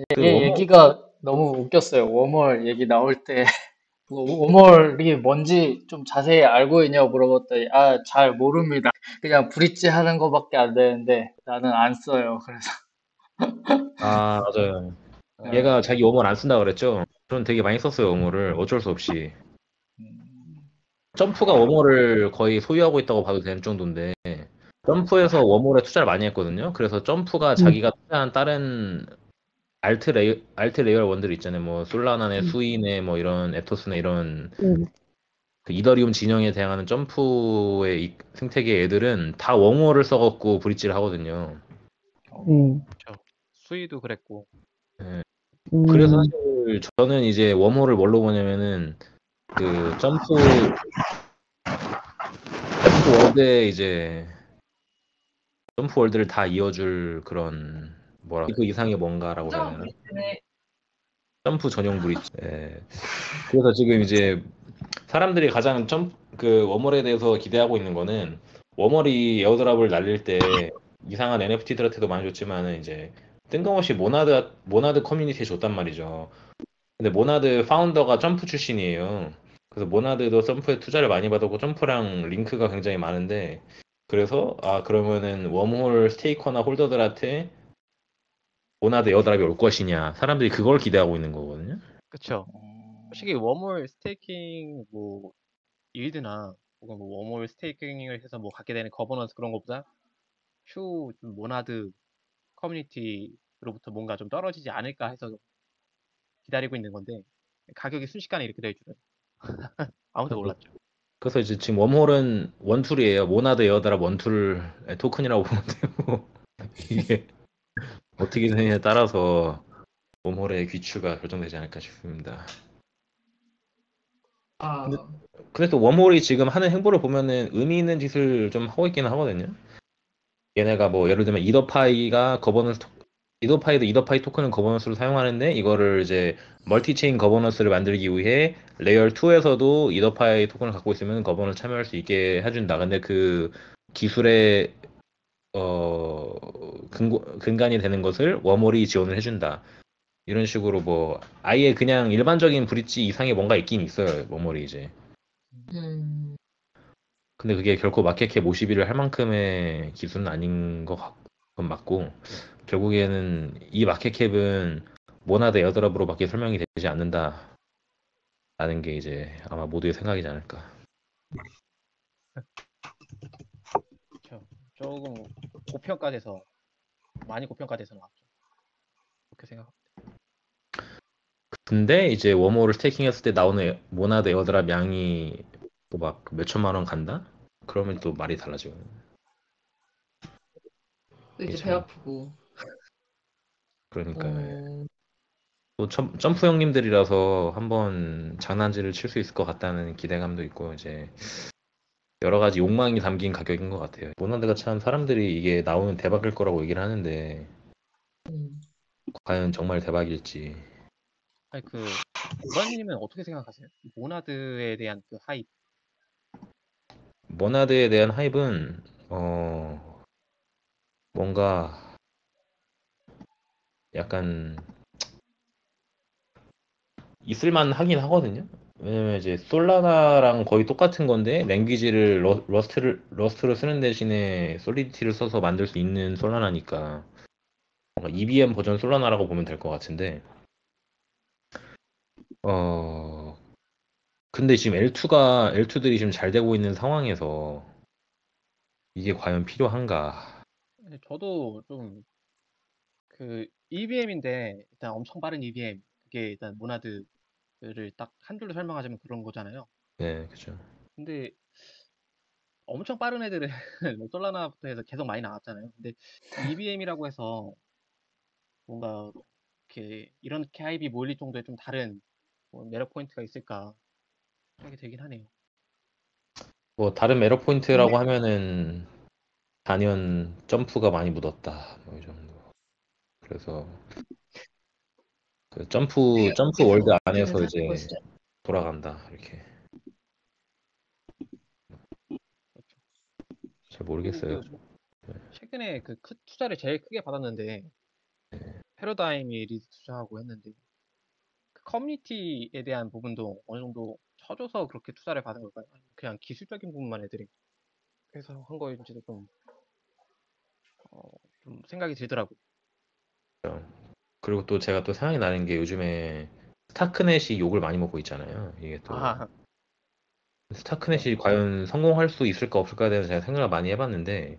그 얘 워머 얘기가 너무 웃겼어요. 웜월 얘기 나올 때 웜월이 뭔지 좀 자세히 알고 있냐고 물어봤더니 잘 모릅니다. 그냥 브릿지 하는 거밖에 안 되는데 나는 안 써요. 그래서 아 맞아요. 어, 얘가 자기 워머를 안 쓴다 그랬죠? 저는 되게 많이 썼어요 워머를 어쩔 수 없이. 음, 점프가 워머를 거의 소유하고 있다고 봐도 되는 정도인데 점프에서 워몰에 투자를 많이 했거든요. 그래서 점프가 음, 자기가 투자한 다른 알트 레이어 원들 있잖아요. 뭐 솔라나네, 수이네, 뭐 이런 에토스네 이런 음, 그 이더리움 진영에 대항하는 점프의 생태계 애들은 다 워몰을 써갖고 브릿지를 하거든요. 음, 그렇죠. 수위도 그랬고. 예. 그래서 음, 사실 저는 이제 워몰을 뭘로 보냐면은 그 점프 월드에 이제 점프 월드를 다 이어줄 그런 뭐라 그 이상의 뭔가라고 해야 되나? 점프 전용 브릿지. 예. 그래서 지금 이제 사람들이 가장 그 워멀에 대해서 기대하고 있는 거는 워멀이 에어드랍을 날릴 때 이상한 NFT들한테도 많이 줬지만은 이제 뜬금없이 모나드 커뮤니티에 줬단 말이죠. 근데 모나드 파운더가 점프 출신이에요. 그래서 모나드도 점프에 투자를 많이 받았고 점프랑 링크가 굉장히 많은데 그래서 그러면은 웜홀 스테이커나 홀더들한테 모나드 에어드랍이 올 것이냐 사람들이 그걸 기대하고 있는 거거든요. 그쵸. 솔직히 웜홀 스테이킹 뭐 일드나 혹은 뭐 웜홀 스테이킹을 해서 뭐 갖게 되는 거버넌스 그런 것보다 좀 모나드 커뮤니티로부터 뭔가 좀 떨어지지 않을까 해서 기다리고 있는 건데 가격이 순식간에 이렇게 될 줄은 아무도 몰랐죠. 그래서 이제 지금 웜홀은 원툴이에요. 모나드 에어드랍 원툴의 토큰이라고 보면 되고 이게 어떻게 되느냐에 따라서 웜홀의 귀추가 결정되지 않을까 싶습니다. 근데, 근데 또 웜홀이 지금 하는 행보를 보면은 의미 있는 짓을 좀 하고 있기는 하거든요. 얘네가 뭐 예를 들면 이더파이도 토큰을 거버넌스로 사용하는데 이거를 이제 멀티체인 거버넌스를 만들기 위해 레이어 2에서도 이더파이 토큰을 갖고 있으면 거버넌스 참여할 수 있게 해준다. 근데 그 기술의 근간이 되는 것을 웜홀이 지원을 해준다. 이런 식으로 뭐 아예 그냥 일반적인 브릿지 이상의 뭔가 있긴 있어요. 웜홀이 이제. 근데 그게 결코 마켓캡 50위를 할 만큼의 기술은 아닌 건 맞고 결국에는 이 마켓캡은 모나드 에어드랍으로밖에 설명이 되지 않는다라는 게 이제 아마 모두의 생각이지 않을까. 그쵸. 조금 고평가돼서 많이 고평가돼서 나왔죠. 그렇게 생각합니다. 근데 이제 웜홀을 스테이킹했을 때 나오는 모나드 에어드랍 양이 뭐 막 몇천만 원 간다? 그러면 또 말이 달라지고. 또 이제 배 참 아프고. 그러니까 어, 또 점프 형님들이라서 한번 장난질을 칠 수 있을 것 같다는 기대감도 있고 이제 여러 가지 욕망이 담긴 가격인 것 같아요. 모나드가 참 사람들이 이게 나오면 대박일 거라고 얘기를 하는데 음. 과연 정말 대박일지. 아니 우라님은 어떻게 생각하세요? 모나드에 대한 그 하이프. 모나드에 대한 하입은 뭔가 약간 있을만 하긴 하거든요. 왜냐면 이제 솔라나랑 거의 똑같은 건데 랭귀지를 러스트를 쓰는 대신에 솔리디티를 써서 만들 수 있는 솔라나니까 뭔가 EBM 버전 솔라나라고 보면 될 것 같은데 어 근데 지금 L2들이 지금 잘 되고 있는 상황에서 이게 과연 필요한가? 저도 좀 EVM인데 일단 엄청 빠른 EVM 그게 일단 모나드를 딱 한 줄로 설명하자면 그런 거잖아요. 네, 그죠. 근데 엄청 빠른 애들은 뭐 솔라나부터 해서 계속 많이 나왔잖아요. 근데 EVM이라고 해서 뭔가 이렇게 이렇게 하이브이 몰릴 정도의 좀 다른 뭐 매력 포인트가 있을까 생각이 되긴 하네요. 뭐 다른 매력 포인트라고 하면은 단연 점프가 많이 묻었다. 뭐 이 정도. 그래서 그 점프 월드 안에서 이제 돌아간다. 이렇게. 그렇죠. 잘 그리고 모르겠어요. 최근에 투자를 제일 크게 받았는데 패러다임이 리드 투자하고 했는데 그 커뮤니티에 대한 부분도 어느 정도 쳐줘서 그렇게 투자를 받은 걸까요? 아니면 그냥 기술적인 부분만 애들이 해서 한 거인지도 좀 생각이 들더라고요. 그리고 또 제가 또 생각이 나는 게 요즘에 스타크넷이 욕을 많이 먹고 있잖아요. 이게 또 아, 스타크넷이 과연 성공할 수 있을까 없을까에 대해서 제가 생각을 많이 해봤는데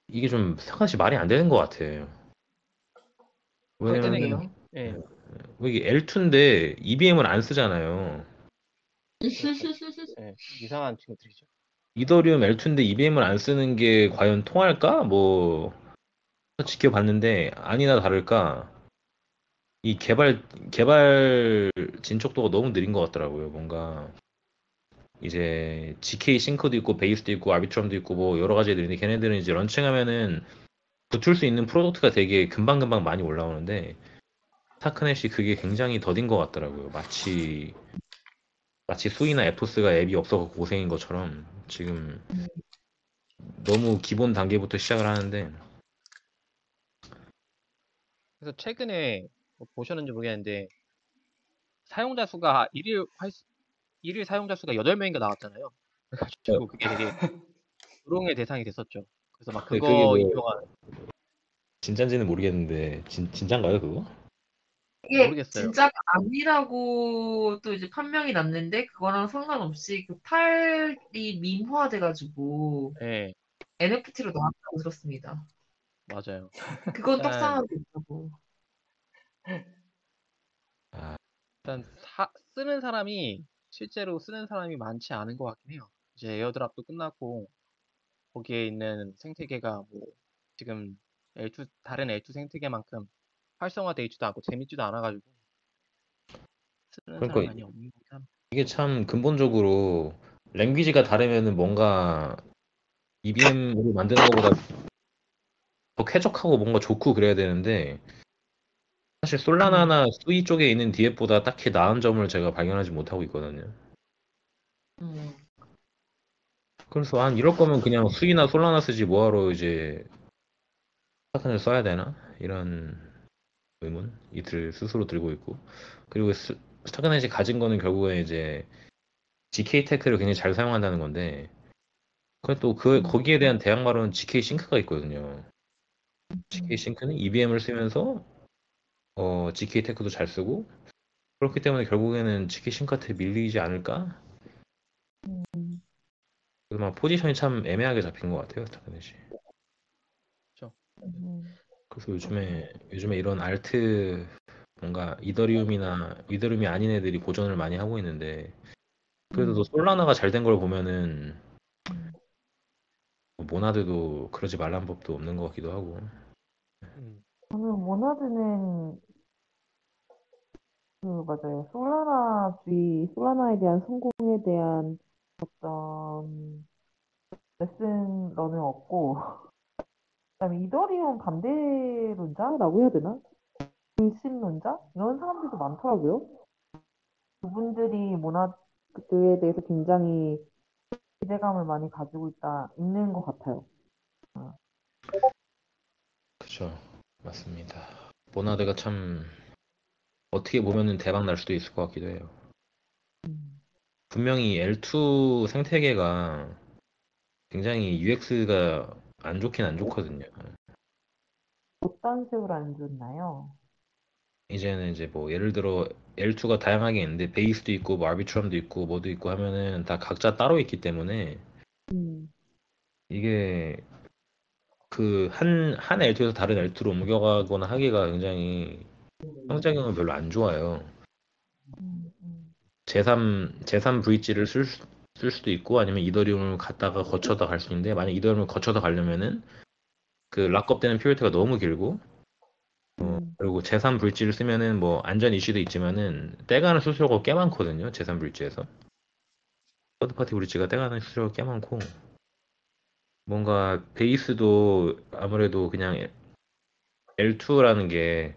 이게 좀 스타크넷이 말이 안 되는 것 같아요. 왜냐면 그러게요. 예, 이게 L2인데 EVM을 안 쓰잖아요. 예, 이상한 친구들이죠. 이더리움 L2인데 EVM을 안 쓰는 게 과연 통할까? 뭐 지켜봤는데 아니나 다를까 이 개발 진척도가 너무 느린 것 같더라고요. 뭔가 이제 GK 싱크도 있고 베이스도 있고 아비트럼도 있고 뭐 여러 가지 애들인데 걔네들은 이제 런칭하면은 붙을 수 있는 프로덕트가 되게 금방금방 많이 올라오는데 스타크넷이 그게 굉장히 더딘 것 같더라고요. 마치 수이나 에토스가 앱이 없어서 고생인 것처럼 지금 너무 기본 단계부터 시작을 하는데 그래서 최근에 뭐 보셨는지 모르겠는데 사용자 수가 일일 사용자 수가 8명인가 나왔잖아요. 그래가지고 그게 되게 조롱의 대상이 됐었죠. 그래서 막 그게 그거 뭐 인용한 진짠지는 모르겠는데 진짠가요 그거? 이게 모르겠어요. 진짜가 아니라고 또 이제 판명이 났는데 그거랑 상관없이 그 팔이 밈화돼가지고 예, NFT로 나왔다고 들었습니다. 맞아요. 그건 일단 떡상하고 있다고. 아, 일단 쓰는 사람이 실제로 쓰는 사람이 많지 않은 것 같긴 해요. 이제 에어드랍도 끝났고 거기에 있는 생태계가 뭐 지금 다른 L2 생태계만큼 활성화돼 있지도 않고 재밌지도 않아가지고 쓰는 사람이 그러니까 많이 없는 것 같긴 합니다. 이게 참 근본적으로 랭귀지가 다르면은 뭔가 EVM으로 만드는 것보다 더 쾌적하고 뭔가 좋고 그래야 되는데 사실 솔라나나 수이 쪽에 있는 디앱보다 딱히 나은 점을 제가 발견하지 못하고 있거든요. 음. 그래서 이럴 거면 그냥 수이나 솔라나 쓰지 뭐하러 이제 스타크넷을 써야 되나? 이런 의문 이들 스스로 들고 있고 그리고 스타크넷이 가진 거는 결국에 이제 GK 테크를 굉장히 잘 사용한다는 건데 그래 또 거기에 대한 대항 마로는 GK 싱크가 있거든요. GK 싱크는 EVM을 쓰면서 GK 테크도 잘 쓰고 그렇기 때문에 결국에는 GK 싱크한테 밀리지 않을까? 그래서 막 포지션이 참 애매하게 잡힌 것 같아요, 스타크넷이. 그렇죠. 그래서 요즘에 이런 알트 뭔가 이더리움이 아닌 애들이 고전을 많이 하고 있는데 그래도 또 솔라나가 잘 된 걸 보면은 뭐 모나드도 그러지 말란 법도 없는 것 같기도 하고. 저는 모나드는 맞아요. 솔라나에 대한 성공에 대한 어떤 레슨러는 없고, 그다음에 이더리움 반대론자라고 해야 되나? 불신론자? 이런 사람들도 많더라고요. 그분들이 모나드에 대해서 굉장히 기대감을 많이 가지고 있는 것 같아요. 그죠, 맞습니다. 모나드가 참 어떻게 보면은 대박 날 수도 있을 것 같기도 해요. 분명히 L2 생태계가 굉장히 UX가 안 좋긴 안 좋거든요. 어떤 식으로 안 좋나요? 이제는 이제 뭐 예를 들어 L2가 다양하게 있는데 베이스도 있고 뭐 아비트럼도 있고 뭐도 있고 하면은 다 각자 따로 있기 때문에 이게 그 한 L2에서 다른 L2로 옮겨가거나 하기가 굉장히 상호작용은 별로 안 좋아요. 제3 브릿지를 쓸 수도 있고 아니면 이더리움을 갖다가 거쳐다 갈 수 있는데 만약 이더리움을 거쳐다 가려면은 그 락업되는 피리트가 너무 길고 그리고 제3 브릿지를 쓰면은 뭐 안전 이슈도 있지만은 떼가는 수수료가 꽤 많거든요. 제3 브릿지에서 서드파티 브릿지가 떼가는 수수료가 꽤 많고 뭔가 베이스도 아무래도 그냥 L2라는 게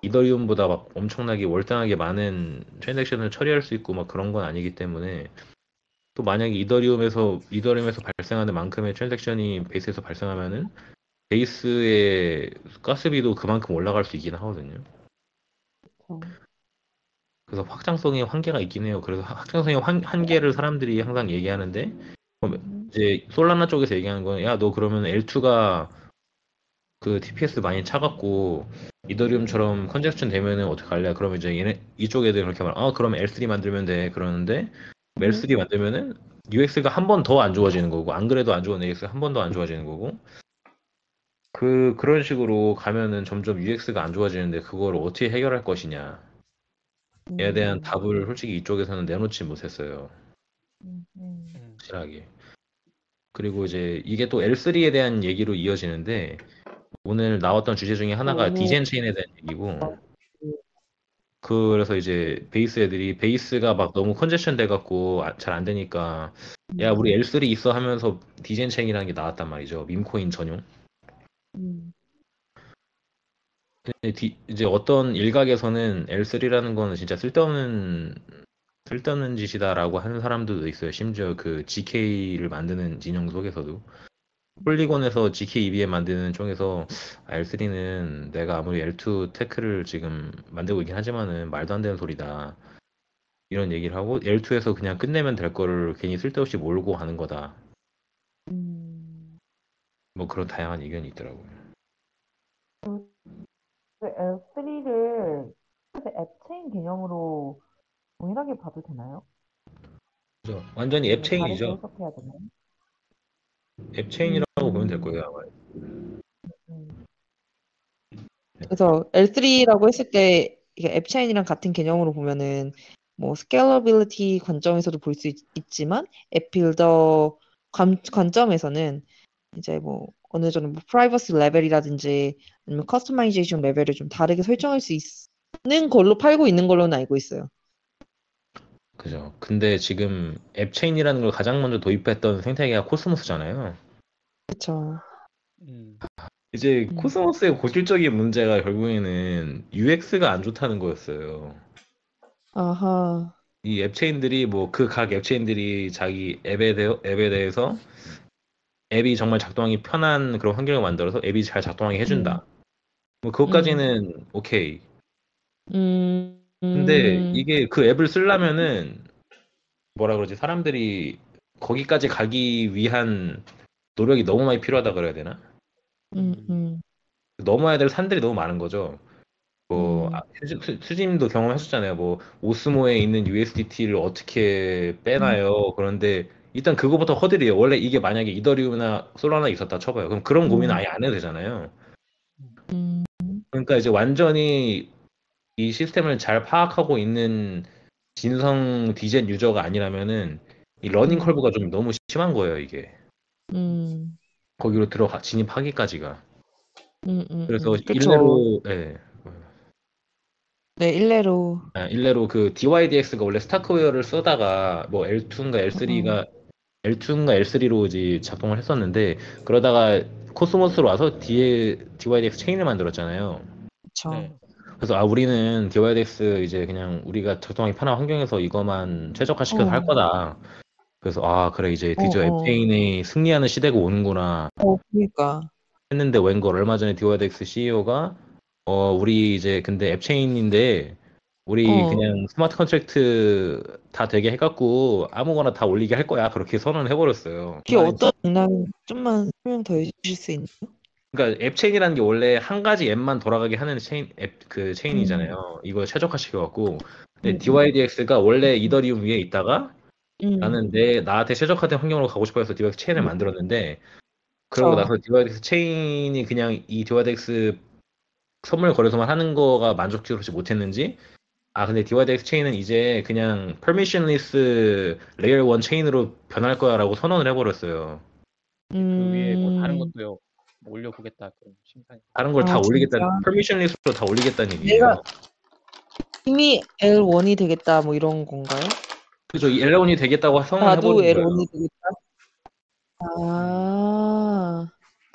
이더리움보다 막 엄청나게 월등하게 많은 트랜잭션을 처리할 수 있고 막 그런 건 아니기 때문에 또 만약에 이더리움에서 발생하는 만큼의 트랜잭션이 베이스에서 발생하면은 베이스의 가스비도 그만큼 올라갈 수 있긴 하거든요. 그쵸. 그래서 확장성에 한계가 있긴 해요. 그래서 확장성의 한계를 사람들이 항상 얘기하는데 이제 솔라나 쪽에서 얘기하는 건 야, 너 그러면 L2가 그 TPS 많이 차갖고 이더리움처럼 컨젝션 되면은 어떡할래? 그러면 이제 얘네 이쪽 애들 그렇게 말, 그럼 L3 만들면 돼. 그러는데 L3 만들면은 UX가 한 번 더 안 좋아지는 거고, 안 그래도 안 좋은 UX가 한 번 더 안 좋아지는 거고, 그런 식으로 가면은 점점 UX가 안 좋아지는데 그걸 어떻게 해결할 것이냐. 에 대한 답을 솔직히 이쪽에서는 내놓지 못했어요. 확실하게. 그리고 이제 이게 또 L3에 대한 얘기로 이어지는데 오늘 나왔던 주제 중에 하나가 디젠 체인에 대한 얘기고, 그래서 이제 베이스 애들이 베이스가 막 너무 컨제션 돼갖고 잘 안 되니까 야, 우리 L3 있어 하면서 디젠 체인이라는 게 나왔단 말이죠. 밈코인 전용. 근데 이제 어떤 일각에서는 L3라는 거는 진짜 쓸데없는 짓이다라고 하는 사람들도 있어요. 심지어 그 GK를 만드는 진영 속에서도. 폴리곤에서 GK EVM 만드는 쪽에서 L3는 내가 아무리 L2 테크를 지금 만들고 있긴 하지만은 말도 안 되는 소리다. 이런 얘기를 하고 L2에서 그냥 끝내면 될 거를 괜히 쓸데없이 몰고 하는 거다. 뭐 그런 다양한 의견이 있더라고요. L3를 앱체인 개념으로 동일하게 봐도 되나요? 그죠? 완전히 앱 다르게 체인이죠. 해석해야 되나요? 앱 체인이라고 보면 될 거예요, 아마. 그래서 L3라고 했을 때 이게 앱체인이랑 같은 개념으로 보면은 뭐 스케일러빌리티 관점에서도 볼 수 있지만 앱 빌더 관점에서는 이제 뭐 어느 정도 뭐 프라이버시 레벨이라든지 아니면 커스터마이제이션 레벨을 좀 다르게 설정할 수 있는 걸로 팔고 있는 걸로는 알고 있어요. 그죠. 근데 지금 앱 체인이라는 걸 가장 먼저 도입했던 생태계가 코스모스잖아요. 그렇죠. 이제 코스모스의 고질적인 문제가 결국에는 UX가 안 좋다는 거였어요. 아하. 이 앱체인들이 뭐 그 각 앱체인들이 자기 앱에 대해서 앱이 정말 작동하기 편한 그런 환경을 만들어서 앱이 잘 작동하게 해준다. 뭐 그것까지는 오케이. 근데 이게 그 앱을 쓰려면은 뭐라 그러지? 사람들이 거기까지 가기 위한 노력이 너무 많이 필요하다 그래야 되나? 넘어야 될 산들이 너무 많은 거죠. 뭐 수진님도 경험하셨잖아요. 뭐 오스모에 있는 USDT를 어떻게 빼나요? 그런데 일단 그거부터 허들이에요. 원래 이게 만약에 이더리움이나 솔라나 있었다 쳐봐요. 그럼 그런 고민은 아예 안 해도 되잖아요. 그러니까 이제 완전히 이 시스템을 잘 파악하고 있는 진성 디젠 유저가 아니라면은 이 러닝 커브가 좀 너무 심한 거예요, 이게. 거기로 들어가 진입하기까지가. 그래서 그쵸. 일례로 네, 일례로. 일례로 그 DYDX가 원래 스타크웨어를 쓰다가 뭐 L2인가 L3로 이제 작동을 했었는데 그러다가 코스모스로 와서 뒤에 DYDX 체인을 만들었잖아요. 그쵸. 네. 그래서 우리는 DYDX 이제 그냥 우리가 작동하기 편한 환경에서 이거만 최적화시켜서 할 거다. 그래서 그래 이제 드디어 앱체인이 승리하는 시대가 오는구나 그러니까. 했는데 웬걸 얼마 전에 DYDX CEO가 우리 이제 근데 앱체인인데 우리 그냥 스마트 컨트랙트 다 되게 해갖고 아무거나 다 올리게 할 거야. 그렇게 선언을 해버렸어요. 그게 어떤 맥락인지 좀만 설명 더 해주실 수 있나요? 그러니까 앱체인이라는 게 원래 한 가지 앱만 돌아가게 하는 체인이잖아요. 이걸 최적화시켜갖고 근데 DYDX가 원래 이더리움 위에 있다가 나는 나한테 최적화된 환경으로 가고 싶어 해서 DYDX 체인을 만들었는데 그러고 나서 DYDX 체인이 그냥 이 DYDX 선물 거래소만 하는 거가 만족스럽지 못했는지 근데 DYDX 체인은 이제 그냥 permissionless layer 1 체인으로 변할 거야라고 선언을 해버렸어요. 그 위에 뭐 다른 것도 뭐 올려보겠다 그런 심판이. 다른 걸 다 올리겠다, 진짜? permissionless로 다 올리겠다는 얘기예요. 내가 이미 L1이 되겠다 뭐 이런 건가요? 그죠, 이 L1이 되겠다고 선언을 나도 해버린 거예요. L1이 되겠다.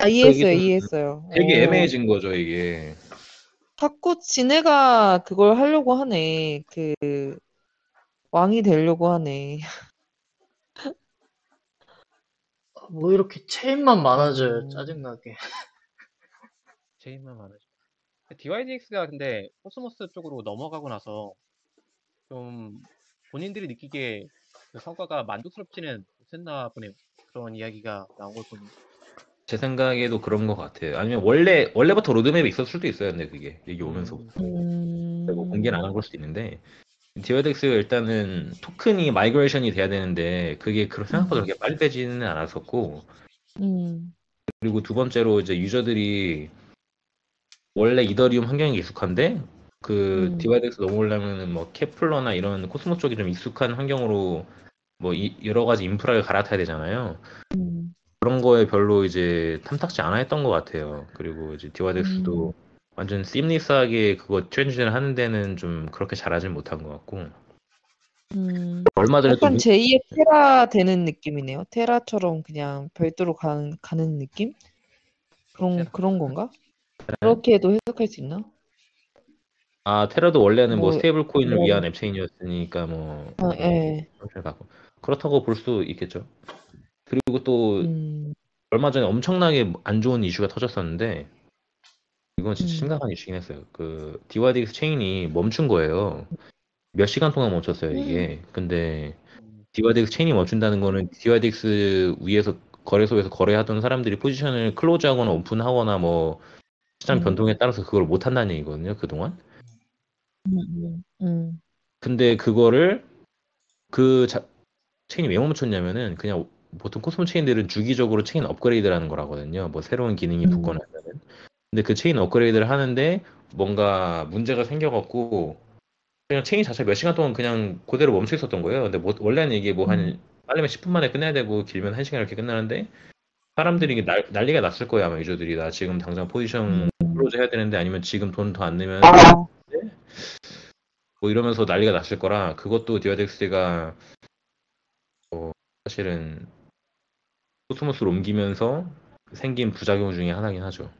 이해했어요, 이해했어요. 되게 애매해진 거죠, 이게. 자꾸 지네가 그걸 하려고 하네. 그 왕이 되려고 하네. 뭐 이렇게 체인만 많아져요. 짜증나게. 제일만 많아져. DYDX가 근데 코스모스 쪽으로 넘어가고 나서 좀 본인들이 느끼기에 그 성과가 만족스럽지는 못했나 보네요. 그런 이야기가 나온 걸 보니. 제 생각에도 그런 것 같아요. 아니면 원래부터 로드맵이 있었을 수도 있어요. 근데 그게 얘기 오면서 뭐 공개는 안 한 걸 수도 있는데 디와덱스가 일단은 토큰이 마이그레이션이 돼야 되는데 그게 생각보다 그렇게 빨리 되지는 않았었고 그리고 두 번째로 이제 유저들이 원래 이더리움 환경이 익숙한데 그 디와덱스 넘어오려면은 뭐 케플러나 이런 코스모 쪽이 좀 익숙한 환경으로 뭐 여러 가지 인프라를 갈아타야 되잖아요. 그런 거에 별로 이제 탐탁지 않아 했던 것 같아요. 그리고 이제 디와덱스도 완전 심리스하게 그거 트랜지션 하는 데는 좀 그렇게 잘하진 못한 것 같고 얼마 전에 또 약간 제2의 테라 되는 느낌이네요. 테라처럼 그냥 별도로 가는 느낌? 그런 건가? 그렇게도 해석할 수 있나? 테라도 원래는 뭐 뭐, 스테이블 코인을 뭐, 위한 앱체인이었으니까 뭐 예. 갖고 그렇다고 볼 수 있겠죠. 그리고 또 음, 얼마 전에 엄청나게 안 좋은 이슈가 터졌었는데 이건 진짜 음, 심각한 이슈긴 했어요. 그 디와덱스 체인이 멈춘 거예요. 몇 시간 동안 멈췄어요, 이게. 근데 디와덱스 체인이 멈춘다는 거는 디와덱스 위에서 거래소에서 거래하던 사람들이 포지션을 클로즈하거나 오픈하거나 뭐 시장 변동에 따라서 그걸 못 한다는 얘기거든요, 그동안. 근데 그거를 체인이 왜 멈췄냐면은 그냥 보통 코스모 체인들은 주기적으로 체인 업그레이드를 하는 거라거든요. 뭐 새로운 기능이 붙거나 하면은. 근데 그 체인 업그레이드를 하는데 뭔가 문제가 생겨갖고 그냥 체인 자체 몇 시간 동안 그냥 그대로 멈춰 있었던 거예요. 근데 뭐 원래는 이게 뭐 한 빠르면 10분 만에 끝내야 되고 길면 1시간 이렇게 끝나는데 사람들이 이게 난리가 났을 거야 아마 유저들이 나 지금 당장 포지션 클로즈 해야 되는데 아니면 지금 돈 더 안 내면 뭐 이러면서 난리가 났을 거라 그것도 디아덱스가 사실은 코스모스로 옮기면서 생긴 부작용 중에 하나긴 하죠.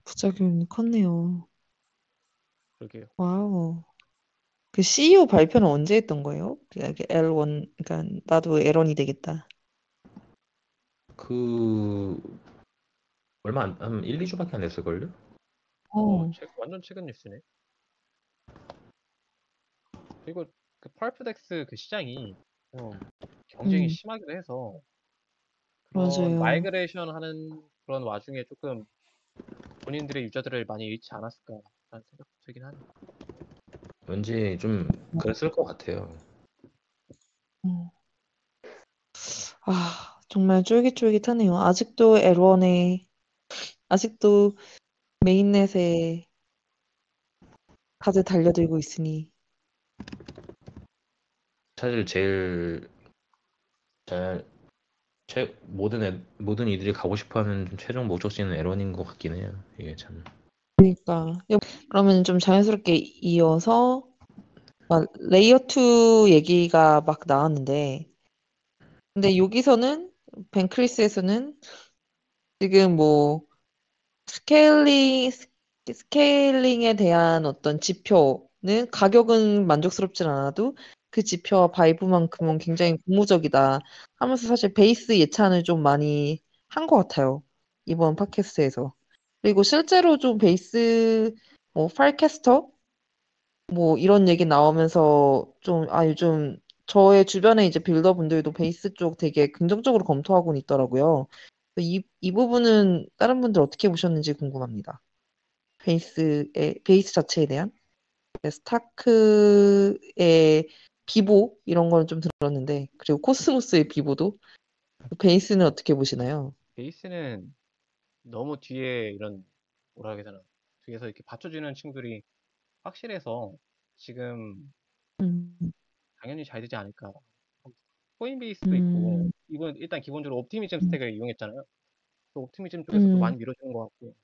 부작용이 컸네요. 그러게요. 와우. 그 CEO 발표는 언제 했던 거예요? L1, 그러니까 나도 L1이 되겠다. 그 얼마 한 1, 2주밖에 안 됐을걸요? 완전 최근 뉴스네. 그리고 그 펄프덱스 그 시장이 경쟁이 심하기도 해서 그런 맞아요. 마이그레이션 하는 그런 와중에 조금 본인들의 유저들을 많이 잃지 않았을까라는 생각도 들긴 하네요. 왠지 좀 그랬을 것 같아요. 음. 정말 쫄깃쫄깃하네요. 아직도 L1에, 아직도 메인넷에 다들 달려들고 있으니. 사실 제일 모든 이들이 가고 싶어하는 좀 최종 목적지는 L1인 것 같긴 해요. 이게 참. 그러니까. 그러면 좀 자연스럽게 이어서 레이어 2 얘기가 막 나왔는데, 근데 여기서는 벤크리스에서는 지금 뭐 스케일링에 대한 어떤 지표는 가격은 만족스럽진 않아도 그 지표와 바이브만큼은 굉장히 고무적이다 하면서 사실 베이스 예찬을 좀 많이 한 것 같아요. 이번 팟캐스트에서. 그리고 실제로 좀 베이스 팔캐스터 뭐 이런 얘기 나오면서 좀 요즘 저의 주변에 이제 빌더분들도 베이스 쪽 되게 긍정적으로 검토하고는 있더라고요. 이 부분은 다른 분들 어떻게 보셨는지 궁금합니다. 베이스 자체에 대한 스타크의 비보 이런 거는 좀 들었는데 그리고 코스모스의 비보도 베이스는 어떻게 보시나요? 베이스는 너무 뒤에 이런 뭐라 해야 되나 뒤에서 이렇게 받쳐주는 친구들이 확실해서 지금 음, 당연히 잘 되지 않을까. 코인베이스도 있고 음, 이건 일단 기본적으로 옵티미즘 음, 스택을 이용했잖아요. 그 옵티미즘 쪽에서도 음. 많이 밀어주는 것 같고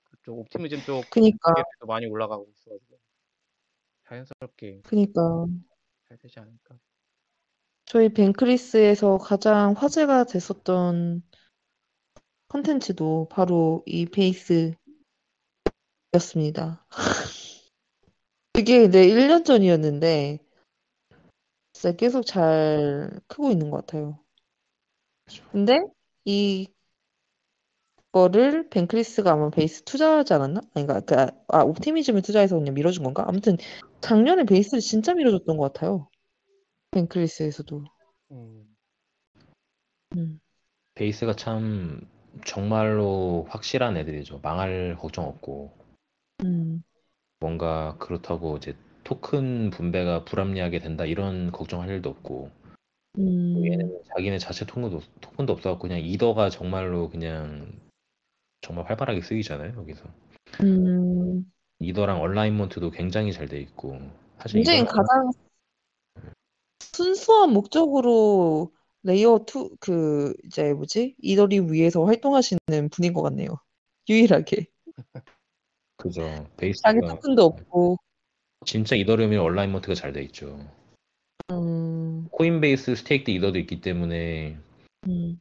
그쪽 옵티미즘 쪽 그니까, 기계들도 많이 올라가고 있어가지고 자연스럽게 그니까 잘 되지 않을까. 저희 벤크리스에서 가장 화제가 됐었던 컨텐츠도 바로 이 베이스였습니다. 그게 이제 1년 전이었는데 진짜 계속 잘 크고 있는 것 같아요. 근데 이 거를 벤크리스가 아마 베이스 투자하지 않았나? 아니, 그러니까 옵티미즘을 투자해서 그냥 밀어준 건가? 아무튼 작년에 베이스를 진짜 밀어줬던 것 같아요. 벤크리스에서도. 음, 음. 베이스가 참 정말로 확실한 애들이죠. 망할 걱정 없고 음. 뭔가 그렇다고 이제 토큰 분배가 불합리하게 된다 이런 걱정할 일도 없고 음. 얘네는 자기네 자체 토큰도 없어갖고 그냥 이더가 정말로 그냥 정말 활발하게 쓰이잖아요 여기서. 음. 이더랑 얼라이먼트도 굉장히 잘 돼 있고 사실 굉장히 이더랑 가장 순수한 목적으로 레이어 2 이제 뭐지? 이더리움 위에서 활동하시는 분인 것 같네요. 유일하게. 그죠. 자기 베이스가 토큰도 없고. 진짜 이더리움이랑 얼라이먼트가 잘 돼 있죠. 음. 코인베이스 스테이크드 이더도 있기 때문에 음.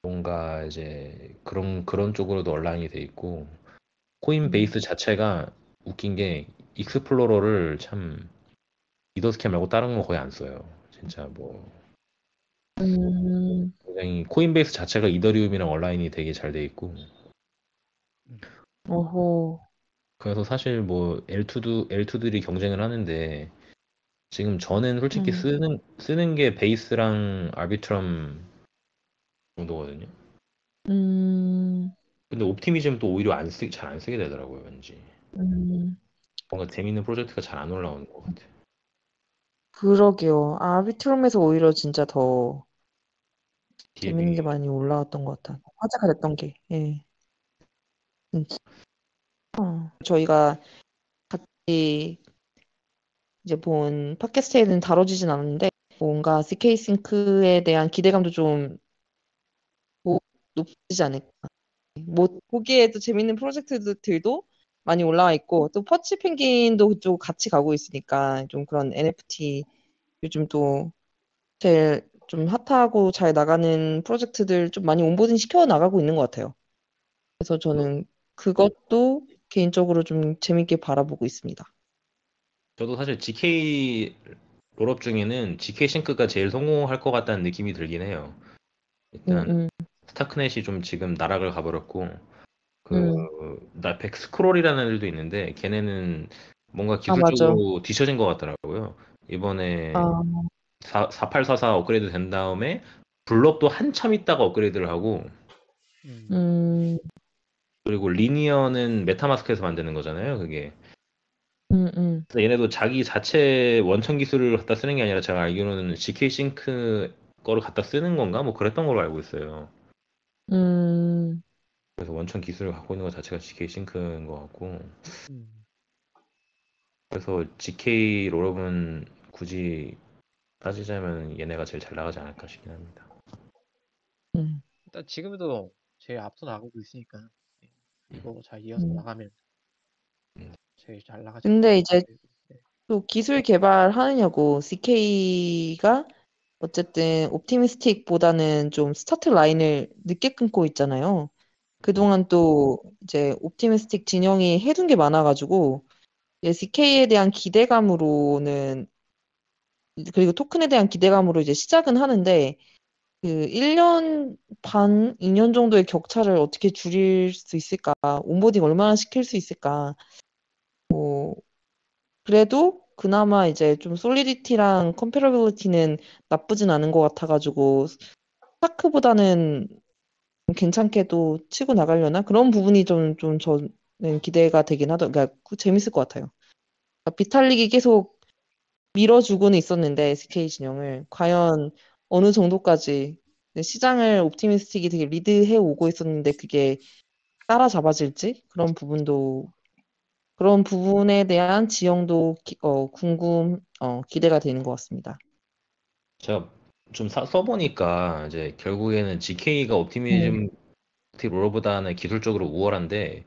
뭔가 이제 그런 쪽으로도 얼라인이 돼 있고 음. 코인베이스 자체가 웃긴 게 익스플로러를 참 이더 스캔 말고 다른 거 거의 안 써요. 진짜 뭐 음. 굉장히 코인베이스 자체가 이더리움이랑 얼라인이 되게 잘 돼 있고 어허. 그래서 사실 뭐 L2들이 경쟁을 하는데 지금 저는 솔직히 음. 쓰는 게 베이스랑 아비트럼 정도거든요. 음. 근데 옵티미즘 또 오히려 잘 안 쓰게 되더라고요, 왠지. 음. 뭔가 재밌는 프로젝트가 잘 안 올라오는 것 같아. 그러게요. 아비트럼에서 오히려 진짜 더 재밌는 게 DL이 많이 올라왔던 것 같아. 화제가 됐던 게. 예. 진짜. 저희가 같이 이제 본 팟캐스트에는 다뤄지진 않았는데 뭔가 CK 싱크에 대한 기대감도 좀 높지 않을까. 뭐 보기에도 재밌는 프로젝트들도 많이 올라와 있고 또 퍼치 펭귄도 그쪽 같이 가고 있으니까 좀 그런 NFT 요즘 또 제일 좀 핫하고 잘 나가는 프로젝트들 좀 많이 온보딩 시켜 나가고 있는 것 같아요. 그래서 저는 그것도 개인적으로 좀 재밌게 바라보고 있습니다. 저도 사실 GK 롤업 중에는 GK 싱크가 제일 성공할 것 같다는 느낌이 들긴 해요. 음. 일단 스타크넷이 좀 지금 나락을 가버렸고 음. 백스크롤이라는 애들도 있는데 걔네는 뭔가 아, 맞아. 기술적으로 뒤처진 것 같더라고요. 이번에 아. 4844 업그레이드 된 다음에 블럭도 한참 있다가 업그레이드를 하고 음. 그리고 리니어는 메타마스크에서 만드는 거잖아요, 그게. 음. 그래서 얘네도 자기 자체 원천 기술을 갖다 쓰는 게 아니라 제가 알기로는 GK 싱크 거를 갖다 쓰는 건가? 뭐 그랬던 걸로 알고 있어요. 음. 그래서 원천 기술을 갖고 있는 것 자체가 GK 싱크인 것 같고. 그래서 GK 롤업은 굳이 따지자면 얘네가 제일 잘 나가지 않을까 싶긴 합니다. 음. 일단 지금도 제일 앞서 나가고 있으니까 이거 잘 이어서 음. 나가면 음. 제일 잘 나가지 근데 않을까. 이제 또 기술 개발하느냐고 CK가 어쨌든 옵티미스틱보다는 좀 스타트 라인을 늦게 끊고 있잖아요. 그동안 또 이제 옵티미스틱 진영이 해둔 게 많아가지고 CK에 대한 기대감으로는 그리고 토큰에 대한 기대감으로 이제 시작은 하는데 그 1년 반, 2년 정도의 격차를 어떻게 줄일 수 있을까? 온보딩 얼마나 시킬 수 있을까? 그래도 그나마 이제 좀 솔리디티랑 컴패러빌리티는 나쁘진 않은 것 같아가지고 스타크보다는 좀 괜찮게도 치고 나가려나? 그런 부분이 좀 저는 기대가 되긴 그러니까 재밌을 것 같아요. 그러니까 비탈릭이 계속 밀어주고는 있었는데 SK 진영을 과연 어느 정도까지 시장을 옵티미스틱이 되게 리드해 오고 있었는데 그게 따라잡아질지 그런 부분에 대한 지형도 기대가 되는 것 같습니다. 제가 좀 써보니까 이제 결국에는 GK가 옵티미즘 롤보다는 기술적으로 우월한데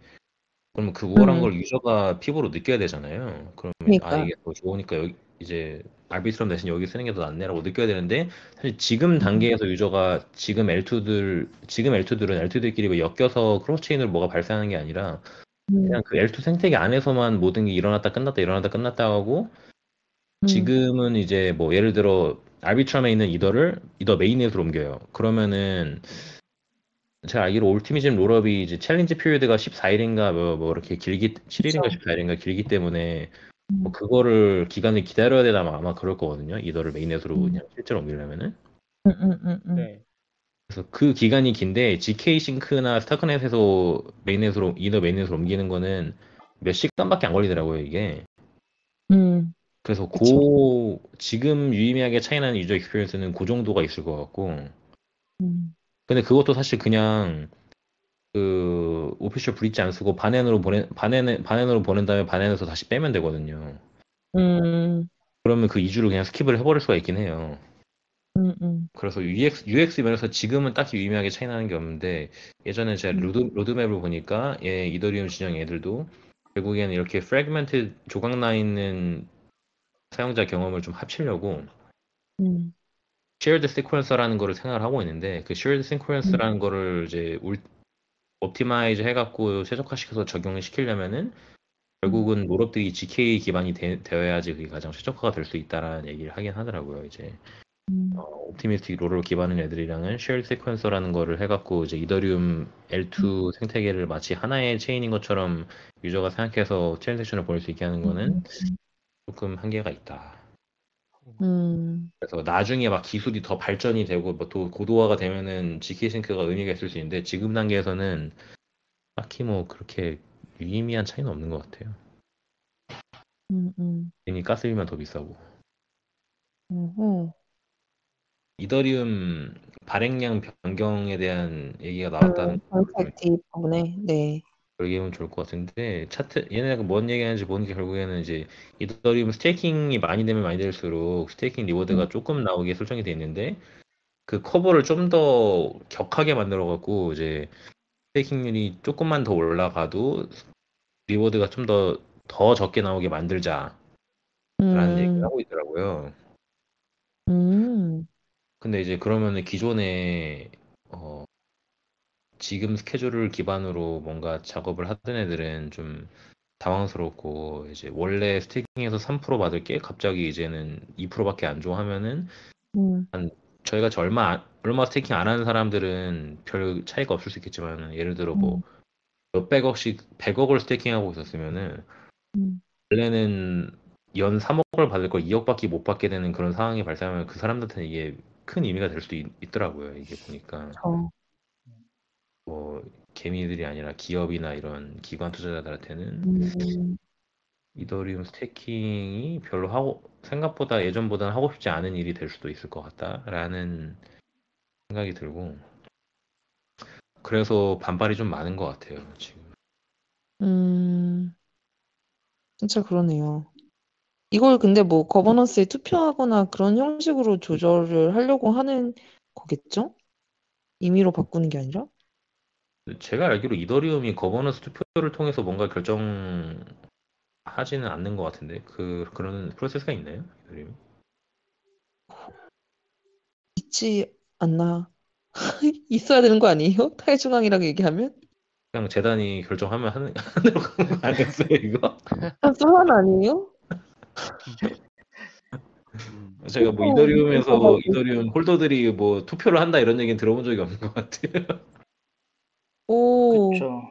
그러면 그 우월한 걸 유저가 피부로 느껴야 되잖아요. 그러면 그러니까. 이게 더 좋으니까 이제 RB스럼 대신 여기 쓰는 게 더 낫네라고 느껴야 되는데 사실 지금 단계에서 유저가 지금 L2들은 L2들끼리 뭐 엮여서 크로스체인으로 뭐가 발생하는 게 아니라 그냥 그 L2 생태계 안에서만 모든 게 일어났다 끝났다 하고 지금은 이제 뭐 예를 들어 아비트럼에 있는 이더 메인넷으로 옮겨요. 그러면은 제가 알기로 올티미즘 롤업이 이제 챌린지 피리드가 14일인가 뭐 이렇게 길기 7일인가 그쵸. 14일인가 길기 때문에 뭐 음, 그거를 기간을 기다려야 되나 아마 그럴 거거든요. 이더를 메인넷으로 음, 그냥 실제로 옮기려면은. 네. 그래서 그 기간이 긴데 GK 싱크나 스타크넷에서 이더 메인넷으로 옮기는 거는 몇 시간밖에 안 걸리더라고요, 이게. 그래서 그쵸. 지금 유의미하게 차이나는 유저 익스피리언스는 그 정도가 있을 것 같고. 음, 근데 그것도 사실 그냥 그 오피셜 브릿지 안 쓰고 반엔으로 보낸 다음에 반엔에서 다시 빼면 되거든요. 음, 그러면 그 2주를 그냥 스킵을 해버릴 수가 있긴 해요. 음. 그래서 UX 면에서 지금은 딱히 유의미하게 차이 나는 게 없는데 예전에 제가 로드맵을 보니까 이더리움 진영 애들도 결국에는 이렇게 프래그먼트 조각 나 있는 사용자 경험을 좀 합치려고 음, shared sequencer라는 거를 생각을 하고 있는데 그 shared sequence라는 거를 이제 옵티마이즈 해갖고 최적화시켜서 적용을 시키려면은 결국은 롤업들이 GK 기반이 되어야지 그게 가장 최적화가 될 수 있다라는 얘기를 하긴 하더라고요. 이제 옵티미스틱 롤을 기반한 애들이랑은 shared sequencer라는 거를 해갖고 이제 이더리움 L2 생태계를 마치 하나의 체인인 것처럼 유저가 생각해서 트랜잭션을 보낼 수 있게 하는 거는 조금 한계가 있다. 그래서 나중에 막 기술이 더 발전이 되고 뭐 또 고도화가 되면은 GK 싱크가 의미가 있을 수 있는데 지금 단계에서는 딱히 뭐 그렇게 유의미한 차이는 없는 것 같아요. 괜히 가스비만 더 비싸고. 이더리움 발행량 변경에 대한 얘기가 나왔다는 퍼스펙티브 부분에, 네. 얘기하면 좋을 것 같은데 얘네가 뭔 얘기하는지 보는 게 결국에는 이제 이더리움 스테이킹이 많이 되면 많이 될수록 스테이킹 리워드가 조금 나오게 설정이 돼 있는데 그 커버를 좀 더 격하게 만들어 갖고 이제 스테이킹률이 조금만 더 올라가도 리워드가 좀 더 적게 나오게 만들자라는 얘기를 하고 있더라고요. 근데 이제 그러면은 기존에 지금 스케줄을 기반으로 뭔가 작업을 하던 애들은 좀 당황스럽고 이제 원래 스테이킹에서 3% 받을 게 갑자기 이제는 2%밖에 안 줘 하면은 한 저희가 얼마 스테이킹 안 하는 사람들은 별 차이가 없을 수 있겠지만 예를 들어 뭐 몇백억씩 100억을 스테이킹하고 있었으면은 원래는 연 3억을 받을 걸 2억밖에 못 받게 되는 그런 상황이 발생하면 그 사람들한테는 이게 큰 의미가 될 수도 있더라고요. 이게 보니까 뭐 개미들이 아니라 기업이나 이런 기관 투자자들한테는 이더리움 스테이킹이 별로 생각보다 예전보다는 하고 싶지 않은 일이 될 수도 있을 것 같다라는 생각이 들고 그래서 반발이 좀 많은 것 같아요, 지금. 진짜 그러네요. 이걸 근데 뭐 거버넌스에 투표하거나 그런 형식으로 조절을 하려고 하는 거겠죠? 임의로 바꾸는 게 아니라? 제가 알기로 이더리움이 거버넌스 투표를 통해서 뭔가 결정하지는 않는 것 같은데 그런 프로세스가 있나요? 이더리움? 있지 않나? 있어야 되는 거 아니에요? 탈중앙이라고 얘기하면? 그냥 재단이 결정하면 하는 대로 가는 거 아니었어요, 이거? 소환 아니에요? 제가 뭐 이더리움 홀더들이 뭐 투표를 한다 이런 얘기는 들어본 적이 없는 것 같아요. 오, 그쵸.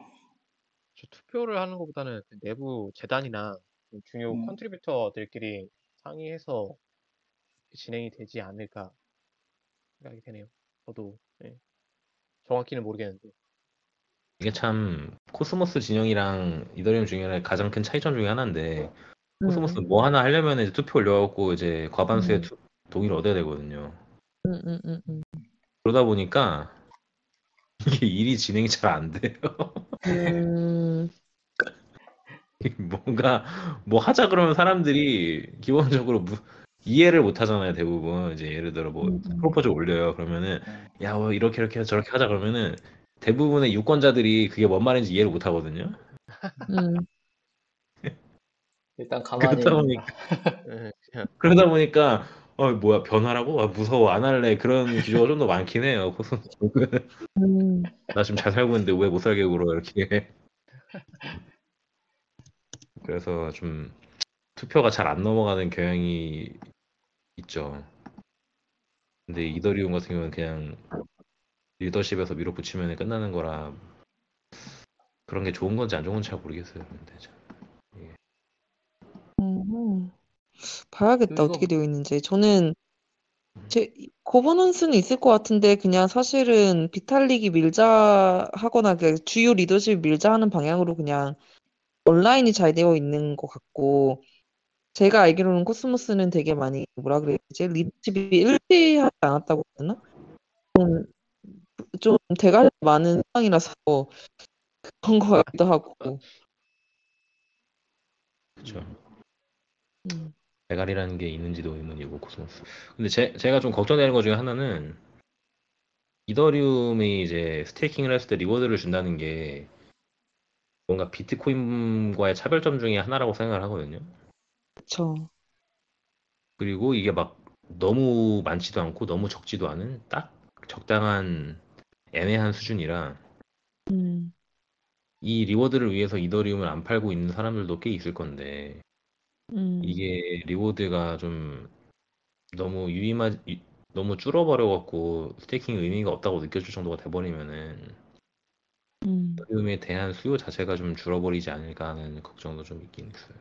투표를 하는 것보다는 그 내부 재단이나 중요 컨트리뷰터들끼리 상의해서 진행이 되지 않을까 생각이 되네요. 저도 정확히는 모르겠는데. 이게 참 코스모스 진영이랑 이더리움 진영의 가장 큰 차이점 중에 하나인데 코스모스 뭐 하나 하려면 이제 투표 올려갖고 이제 과반수의 동의를 얻어야 되거든요. 그러다 보니까 이게 일이 진행이 잘 안 돼요. 뭔가 뭐 하자 그러면 사람들이 기본적으로 이해를 못 하잖아요, 대부분. 이제 예를 들어 뭐 프로포즈 올려요. 그러면은 야, 뭐 이렇게 저렇게 하자 그러면은 대부분의 유권자들이 그게 뭔 말인지 이해를 못 하거든요. 일단 가만히 그렇다 있는다. 그러다 보니까 뭐야 변하라고? 무서워 안 할래 그런 기조가 좀 더 많긴 해요. 나 지금 잘 살고 있는데 왜 못 살게 굴어 이렇게. 그래서 좀 투표가 잘 안 넘어가는 경향이 있죠. 근데 이더리움 같은 경우는 그냥 리더십에서 밀어붙이면 끝나는 거라 그런 게 좋은 건지 안 좋은 건지 잘 모르겠어요. 근데 참. 예. 봐야겠다, 어떻게 그거 되어 있는지. 저는 거버넌스는 있을 것 같은데, 그냥 사실은 비탈릭이 밀자 하거나, 그 주요 리더십 밀자 하는 방향으로 그냥 온라인이 잘 되어 있는 것 같고, 제가 알기로는 코스모스는 되게 많이, 뭐라 그래야지? 리더십이 일치하지 않았다고 해야 되나? 좀 대갈이 많은 상황이라서 그런 거 같기도 하고. 그렇죠. 음. 대가리라는 게 있는지도 의문이고 코스모스. 근데 제가 좀 걱정되는 것 중에 하나는 이더리움이 이제 스테이킹을 했을 때 리워드를 준다는 게 뭔가 비트코인과의 차별점 중에 하나라고 생각을 하거든요. 그쵸. 그리고 이게 막 너무 많지도 않고 너무 적지도 않은 딱 적당한 애매한 수준이라 음. 이 리워드를 위해서 이더리움을 안 팔고 있는 사람들도 꽤 있을 건데 이게 리워드가 좀 너무 너무 줄어버려갖고 스테이킹 의미가 없다고 느껴질 정도가 돼버리면은 이더리움에 대한 수요 자체가 좀 줄어버리지 않을까 하는 걱정도 좀 있긴 있어요.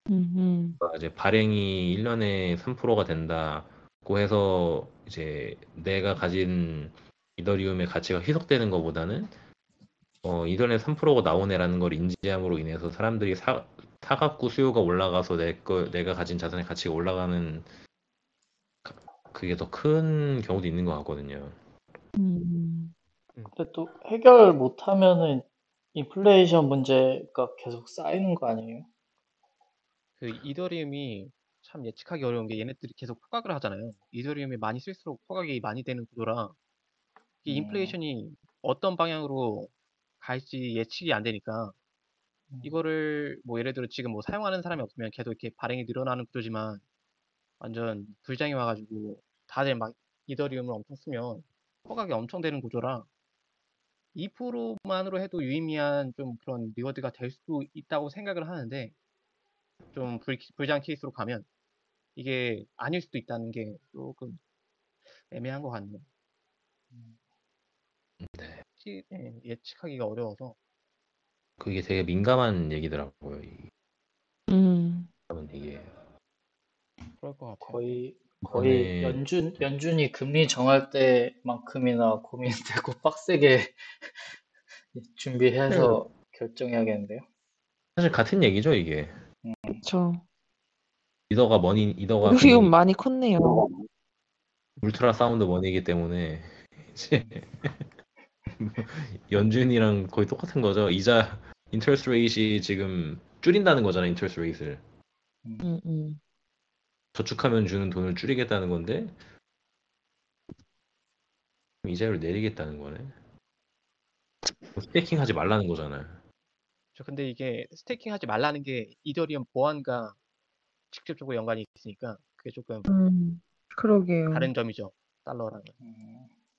그러니까 이제 발행이 1년에 3%가 된다고 해서 이제 내가 가진 이더리움의 가치가 희석되는 것보다는 이전에 3%가 나오네라는 걸 인지함으로 인해서 사람들이 사갖고 수요가 올라가서 내가 가진 자산의 가치가 올라가는 그게 더 큰 경우도 있는 것 같거든요. 근데 또 해결 못하면은 인플레이션 문제가 계속 쌓이는 거 아니에요? 그 이더리움이 참 예측하기 어려운 게 얘네들이 계속 포각을 하잖아요. 이더리움이 많이 쓸수록 포각이 많이 되는 구조라 이 인플레이션이 어떤 방향으로 갈지 예측이 안 되니까 이거를 뭐 예를 들어 지금 뭐 사용하는 사람이 없으면 계속 이렇게 발행이 늘어나는 구조지만 완전 불장이 와가지고 다들 막 이더리움을 엄청 쓰면 포각이 엄청 되는 구조라 2%만으로 해도 유의미한 좀 그런 리워드가 될 수도 있다고 생각을 하는데 좀 불리한 케이스로 가면 이게 아닐 수도 있다는 게 조금 애매한 것 같네요. 네. 예측하기가 어려워서. 그게 되게 민감한 얘기더라고요. 민감한 얘기예요. 그럴 것 같아요. 거의 이번에 연준이 금리 정할 때만큼이나 고민되고 빡세게 준비해서 결정해야겠는데요. 사실 같은 얘기죠, 이게. 그쵸. 이더가 어려움 금리, 많이 컸네요. 울트라 사운드 머니이기 때문에 이제 연준이랑 거의 똑같은 거죠. 이자 인터레스트 레이트이 지금 줄인다는 거잖아요. 인터레스트 레이트를. 저축하면 주는 돈을 줄이겠다는 건데 이자율을 내리겠다는 거네. 스테이킹 하지 말라는 거잖아요. 근데 이게 스테이킹 하지 말라는 게 이더리움 보안과 직접적으로 연관이 있으니까 그게 조금 그러게요. 다른 점이죠. 달러랑은.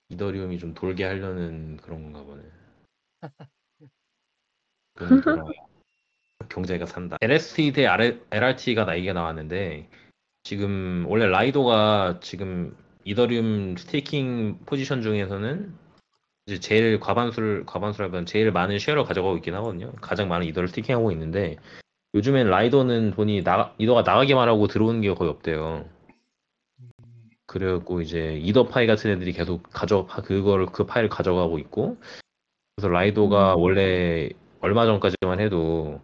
이더리움이 좀 돌게 하려는 그런 건가 보네. 돈이 돌아야 경제가 산다. LST 대 LRT가 얘기가 나왔는데 지금 원래 라이도가 지금 이더리움 스테이킹 포지션 중에서는 이제 제일 과반수라면 제일 많은 쉐어를 가져가고 있긴 하거든요. 가장 많은 이더를 스테이킹하고 있는데 요즘엔 라이더는 이더가 나가기만 하고 들어오는 게 거의 없대요. 그래갖고 이제 이더 파이 같은 애들이 계속 그 파일을 가져가고 있고 그래서 라이도가 원래 얼마 전까지만 해도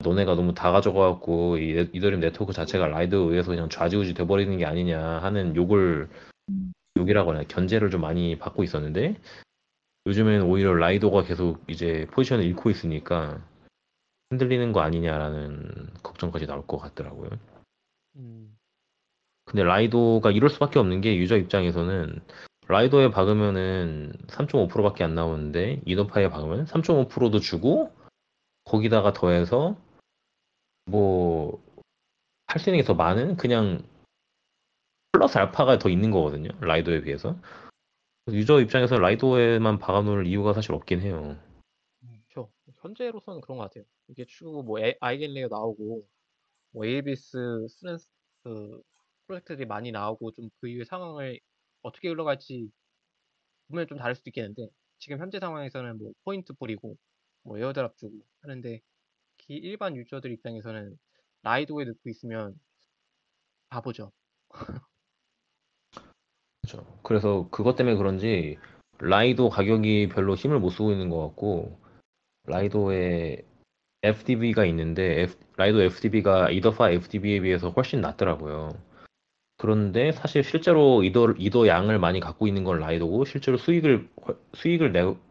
너네가 너무 다 가져가갖고 이더리움 네트워크 자체가 라이도에 의해서 그냥 좌지우지 돼버리는 게 아니냐 하는 욕이라거나 견제를 좀 많이 받고 있었는데 요즘에는 오히려 라이도가 계속 이제 포지션을 잃고 있으니까 흔들리는 거 아니냐라는 걱정까지 나올 것 같더라고요. 근데 라이도가 이럴 수밖에 없는 게 유저 입장에서는 라이도에 박으면은 3.5%밖에 안 나오는데 이더파이에 박으면 3.5%도 주고 거기다가 더해서 뭐 할 수 있는 게 더 많은 그냥 플러스 알파가 더 있는 거거든요. 라이도에 비해서. 유저 입장에서 라이도에만 박아놓을 이유가 사실 없긴 해요. 그렇죠. 현재로서는 그런 것 같아요. 이게 추후 뭐 아이겐레어 나오고 뭐 에이비스 쓰는 그 프로젝트들이 많이 나오고 좀 그 이후의 상황을 어떻게 흘러갈지 보면 좀 다를 수도 있겠는데 지금 현재 상황에서는 뭐 포인트 뿌리고 뭐 에어드랍 주고 하는데 일반 유저들 입장에서는 라이도에 넣고 있으면 바보죠. 그렇죠. 그래서 그것 때문에 그런지 라이도 가격이 별로 힘을 못 쓰고 있는 것 같고 라이도에 FDB가 있는데 라이도 FDB가 이더파 FDB에 비해서 훨씬 낮더라고요. 그런데 사실 실제로 이더 양을 많이 갖고 있는 건 라이도고 실제로 수익을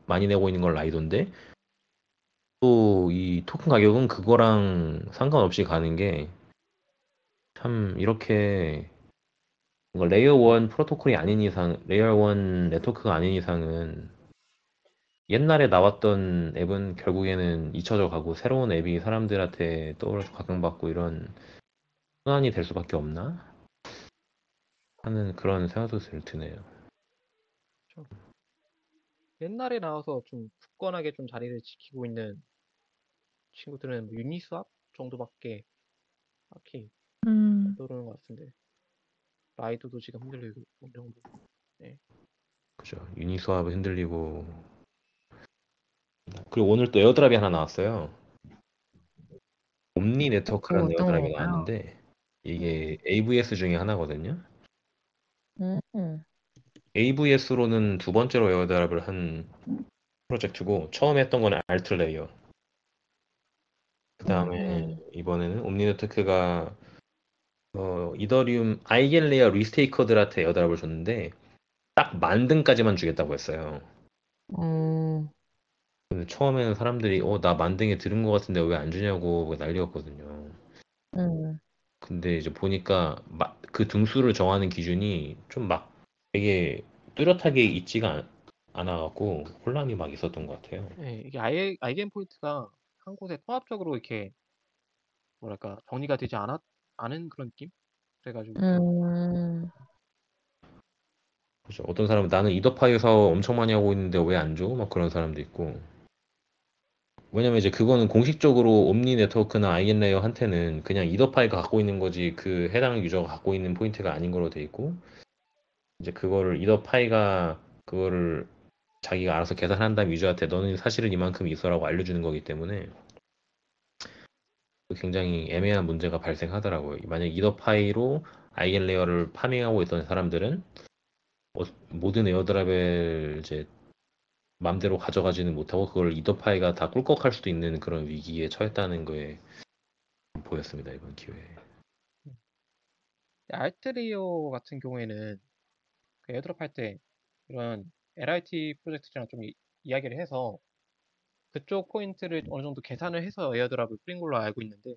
많이 내고 있는 건 라이도인데 또 이 토큰 가격은 그거랑 상관없이 가는 게 참 이렇게 뭔가 레이어 1 프로토콜이 아닌 이상 레이어 1 네트워크가 아닌 이상은 옛날에 나왔던 앱은 결국에는 잊혀져 가고 새로운 앱이 사람들한테 떠올라서 각광받고 이런 순환이 될 수밖에 없나 하는 그런 생각도 드네요. 좀 옛날에 나와서 좀 굳건하게 좀 자리를 지키고 있는 친구들은 뭐 유니스왑 정도밖에 딱히 안 떠오르는 것 같은데 라이도도 지금 흔들리고 어느 정도. 네. 그죠. 유니스왑 흔들리고 그리고 오늘 또 에어드랍이 하나 나왔어요. 옴니 네트워크라는 어떤 에어드랍이 건가요? 나왔는데 이게 AVS 중에 하나거든요. 음. AVS로는 두 번째로 에어드랍을 한 프로젝트고 처음 했던 거는 알트레이어. 그 다음에 이번에는 옴니 네트워크가 이더리움 아이겐레이어 리스테이커들한테 에어드랍을 줬는데 딱 10,000등까지만 주겠다고 했어요. 근데 처음에는 사람들이 나 10,000에 들은 것 같은데 왜 안 주냐고 난리였거든요. 근데 이제 보니까 그 등수를 정하는 기준이 좀 막 되게 뚜렷하게 있지가 않아갖고 혼란이 막 있었던 것 같아요. 네, 이게 아이겐 포인트가 한 곳에 통합적으로 이렇게 뭐랄까 정리가 되지 않은 그런 느낌? 그래가지고 그렇죠. 어떤 사람은 나는 이더파이 사업 엄청 많이 하고 있는데 왜 안 줘? 막 그런 사람도 있고. 왜냐면 이제 그거는 공식적으로 옴니 네트워크나 아이겐레이어한테는 그냥 이더파이가 갖고 있는 거지 그 해당 유저가 갖고 있는 포인트가 아닌 걸로 돼 있고 이제 그거를 이더파이가 그거를 자기가 알아서 계산한 다음 유저한테 너는 사실은 이만큼 있어라고 알려주는 거기 때문에 굉장히 애매한 문제가 발생하더라고요. 만약 이더파이로 아이겐레이어를 파밍하고 있던 사람들은 모든 에어드랍을 이제 맘대로 가져가지는 못하고 그걸 이더파이가 다 꿀꺽할 수도 있는 그런 위기에 처했다는 거에 보였습니다. 이번 기회에. 알트리오 같은 경우에는 그 에어드롭 할 때 이런 LIT 프로젝트랑 좀 이야기를 해서 그쪽 포인트를 어느 정도 계산을 해서 에어드랍을 뿌린 걸로 알고 있는데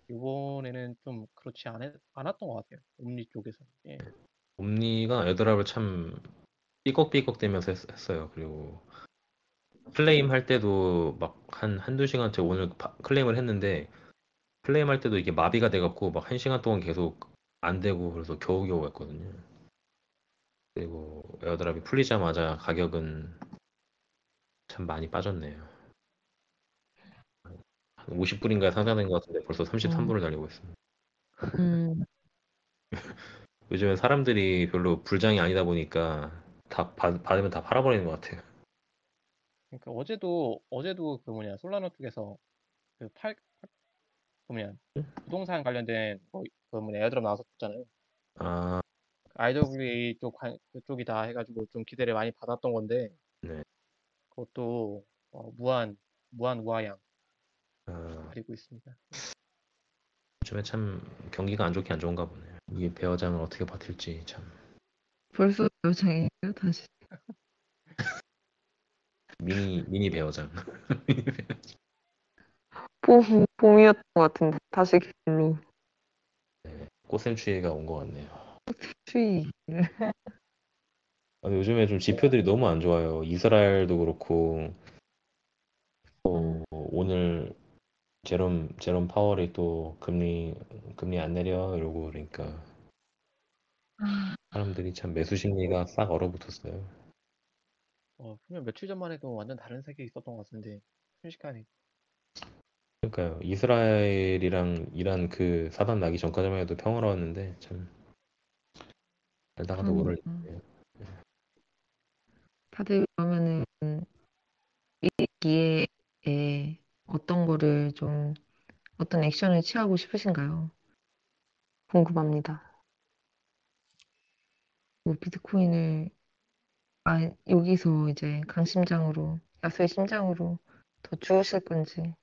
이번에는 좀 그렇지 않았던 것 같아요. 옴니 쪽에서. 예. 옴니가 에어드랍을 참 삐걱삐걱대면서 했어요. 그리고 클레임 할 때도 막 한두 시간째 오늘 클레임을 했는데 클레임 할 때도 이게 마비가 돼갖고 막 1시간 동안 계속 안 되고 그래서 겨우겨우 했거든요. 그리고 에어드랍이 풀리자마자 가격은 참 많이 빠졌네요. 한 50불인가에 상장된 것 같은데 벌써 33불을 달리고 있습니다. 요즘엔 사람들이 별로 불장이 아니다 보니까 다 받으면 다 팔아버리는 것 같아요. 그러니까 어제도 그 뭐냐 솔라나 쪽에서 그 뭐냐 부동산 관련된 그 뭐냐 에어드랍 나왔었잖아요. 아, IWA 그쪽이다 해가지고 좀 기대를 많이 받았던 건데 네. 그것도 무한 우하양 아, 가리고 있습니다. 요즘에 참 경기가 안 좋긴 안 좋은가 보네요. 이게 배어장을 어떻게 버틸지 참. 벌써 요청이에요, 다시. 미니 배어장. 봄이었던 것 같은데 다시 길로 네, 꽃샘추위가 온 것 같네요. 추위. 근데 요즘에 좀 지표들이 너무 안 좋아요. 이스라엘도 그렇고 또 오늘 제롬 파월이 또 금리 안 내려 이러고 그러니까 사람들이 참 매수 심리가 싹 얼어붙었어요. 분명 며칠 전만 해도 완전 다른 세계에 있었던 것 같은데 순식간에 그러니까요. 이스라엘이랑 이란 그 사단 나기 전까지만 해도 평화로웠는데 참 살다가도 모를 일이에요. 다들 그러면은 이 기회에 어떤 거를 좀 어떤 액션을 취하고 싶으신가요? 궁금합니다. 뭐 비트코인을 여기서 이제 강심장으로 야수의 심장으로 더 주우실 건지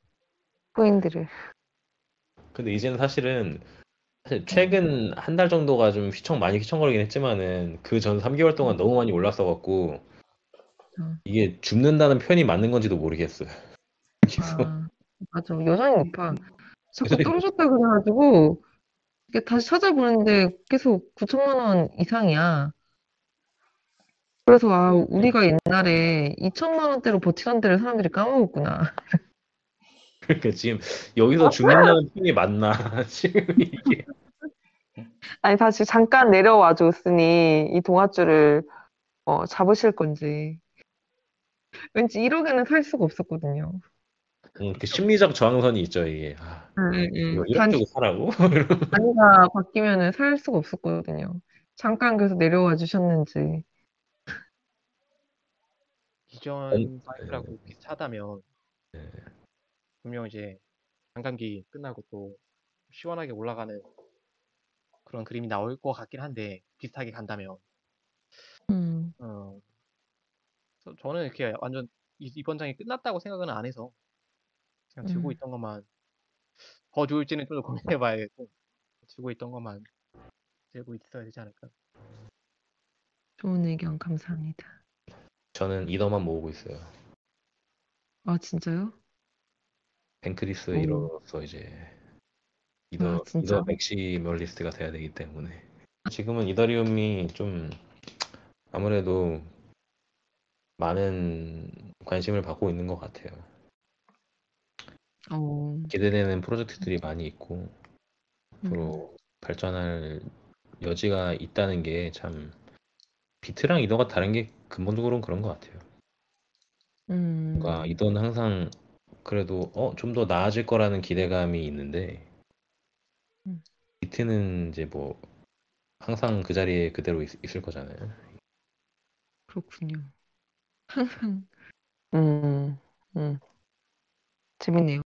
코인들을. 근데 이제는 사실 최근 한 달 정도가 좀 많이 휘청거리긴 했지만은 그 전 3개월 동안 너무 많이 올랐어갖고 이게 죽는다는 표현이 맞는 건지도 모르겠어요. 계속 맞아. 여전히 높아. 자꾸 여전히 떨어졌다 그래가지고 이게 다시 찾아보는데 계속 9천만 원 이상이야. 그래서 우리가 옛날에 2천만 원대로 버티던 데를 사람들이 까먹었구나. 그러니까 지금 여기서 죽는다는 표현이 맞나 지금 이게 아니 다시 잠깐 내려와 줬으니 이 동아줄을 잡으실 건지. 왠지 1억에는 살 수가 없었거든요. 그 심리적 저항선이 있죠 이게. 이거 1억 주고 사라고? 단위가 바뀌면은 살 수가 없었거든요. 잠깐 그래서 내려와 주셨는지. 이전 사이클하고 비슷하다면 분명 이제 반감기 끝나고 또 시원하게 올라가는 그런 그림이 나올 것 같긴 한데 비슷하게 간다면 그래서 저는 이렇게 완전 이번 장이 끝났다고 생각은 안 해서 그냥 들고 있던 것만 더 좋을지는 좀 더 고민해봐야겠고 들고 있던 것만 들고 있어야 되지 않을까. 좋은 의견 감사합니다. 저는 이더만 모으고 있어요. 아 진짜요? 뱅크리스 오. 이로서 이제 이더 진짜? 맥시멀리스트가 돼야 되기 때문에 지금은 이더리움이 좀 아무래도 많은 관심을 받고 있는 것 같아요. 기대되는 프로젝트들이 많이 있고 앞으로 발전할 여지가 있다는 게 참 비트랑 이더가 다른 게 근본적으로는 그런 것 같아요. 그러니까 이더는 항상 그래도 좀 더 나아질 거라는 기대감이 있는데 비트는 이제 뭐 항상 그 자리에 그대로 있을 거잖아요. 그렇군요. 항상 재밌네요.